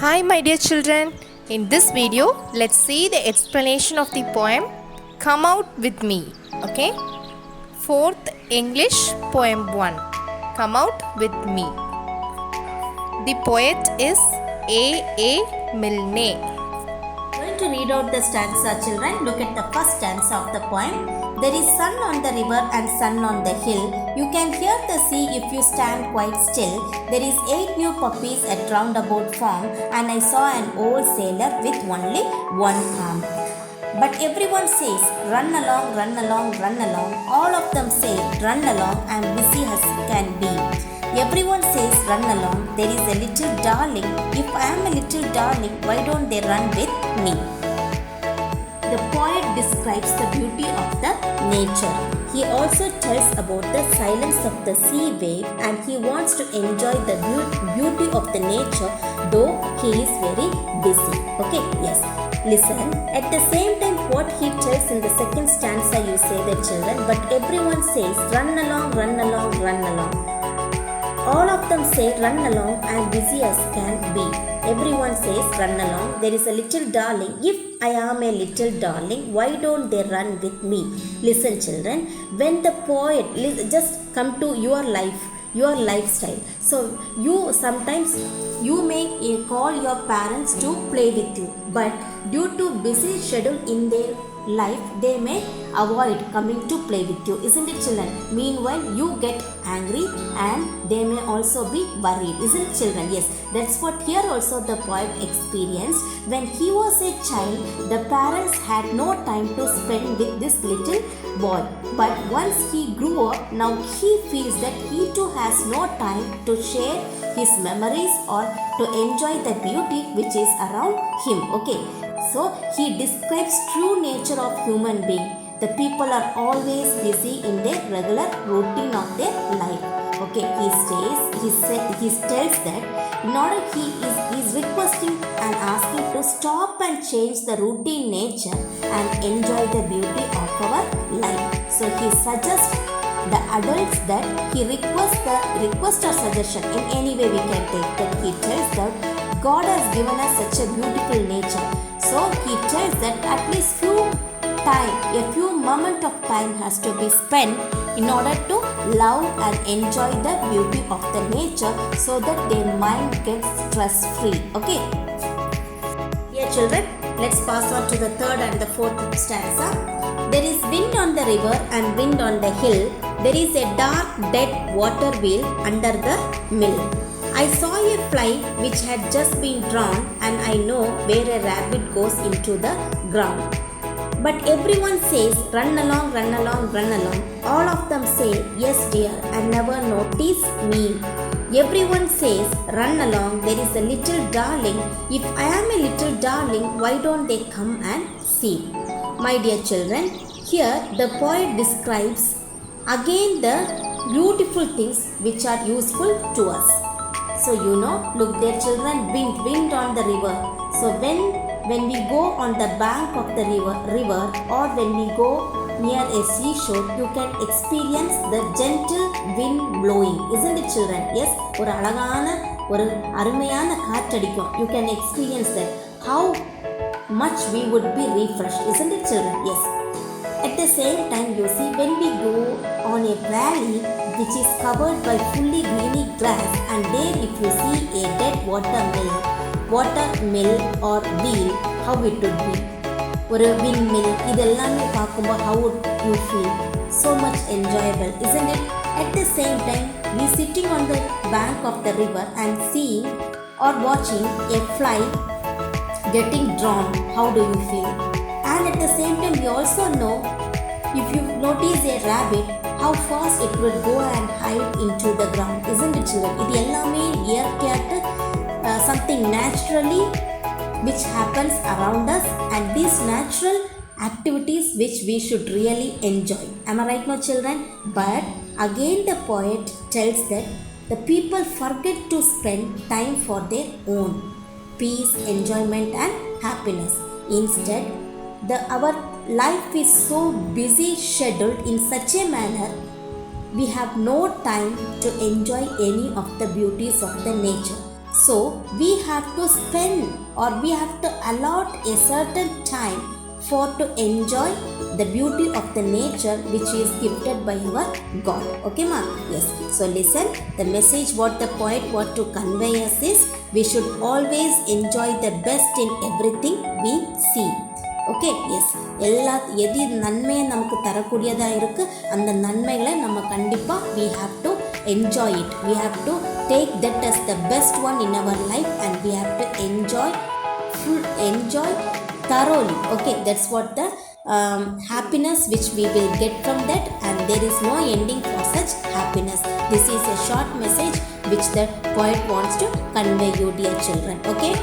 Hi my dear children, in this video let's see the explanation of the poem Come Out With Me. Okay, 4th English poem 1, Come Out With Me. The poet is A. Milne. Going to read out the stanza, children. Look at the first stanza of the poem. There is sun on the river and sun on the hill. You can hear the sea if you stand quite still. There is 8 new puppies at roundabout farm, and I saw an old sailor with only one arm. But everyone says, run along, run along, run along. All of them say, run along, I'm busy as can be. Everyone says, run along, there is a little darling. If I am a little darling, why don't they run with me? The poet describes the beauty of the nature. He also tells about the silence of the sea wave, and he wants to enjoy the beauty of the nature, though he is very busy. Okay, yes. Listen, at the same time what he tells in the second stanza, you say the children, but everyone says, run along, run along, run along. All of them say, run along, I am busy as can be. Everyone says, run along, there is a little darling. If I am a little darling, why don't they run with me? Listen children, when the poet, just come to your life, your lifestyle. So you sometimes you may call your parents to play with you, but due to busy schedule in their life, they may avoid coming to play with you, isn't it children? Meanwhile, you get angry and they may also be worried, isn't it children? Yes, that's what here also the poet experienced. When he was a child, the parents had no time to spend with this little boy. But once he grew up, now he feels that he too has no time to share his memories or to enjoy the beauty which is around him. Okay, so he describes true nature of human being. The people are always busy in their regular routine of their life. Okay, he tells that in order he is requesting and asking to stop and change the routine nature and enjoy the beauty of our life. So he suggests the adults that he request or suggestion in any way we can take, that he tells that God has given us such a beautiful nature. So he tells that at least a few moment of time has to be spent in order to love and enjoy the beauty of the nature, so that their mind gets stress free. Okay. Here children, let's pass on to the third and the fourth stanza. There is wind on the river and wind on the hill. There is a dark dead water wheel under the mill. I saw a fly which had just been drawn, and I know where a rabbit goes into the ground. But everyone says, run along, run along, run along. All of them say, yes dear, and never notice me. Everyone says, run along, there is a little darling. If I am a little darling, why don't they come and see? My dear children, here the poet describes again the beautiful things which are useful to us. So look there children, wind on the river. So when we go on the bank of the river or when we go near a seashore, you can experience the gentle wind blowing, isn't it children? Yes, ஒரு அருமையான காற்றடிக்கும். You can experience that. How much we would be refreshed, isn't it children? Yes. At the same time, you see, when we go on a valley which is covered by fully greeny grass, and there if you see a dead watermill or wheel, how it would be. ஒரு windmill, இதெல்லாமே பார்க்கும்போது how would you feel? So much enjoyable, isn't it? At the same time, we sitting on the bank of the river and seeing or watching a fly getting drawn, how do you feel? And at the same time, we also know, if you notice a rabbit, how fast it would go and hide into the ground, isn't it children? இது எல்லாமே இயற்கையாட்டு something naturally which happens around us, and these natural activities which we should really enjoy. Am I right now children? But again the poet tells that the people forget to spend time for their own peace, enjoyment and happiness. Instead, our life is so busy scheduled in such a manner, we have no time to enjoy any of the beauties of the nature. So we have to spend or we have to allot a certain time for to enjoy the beauty of the nature which is gifted by our God. Okay ma? Yes. So listen, the message what the poet want to convey us is we should always enjoy the best in everything we see. Okay yes எது நன்மையை நமக்கு தரக்கூடியதாக இருக்குது அந்த நன்மைகளை நம்ம கண்டிப்பாக we have to enjoy it. We have to take that as the best one in our life and we have to enjoy thoroughly. Okay, that's what the happiness which we will get from that, and there is no ending for such happiness. This is a short message which the poet wants to convey you, dear children. Okay.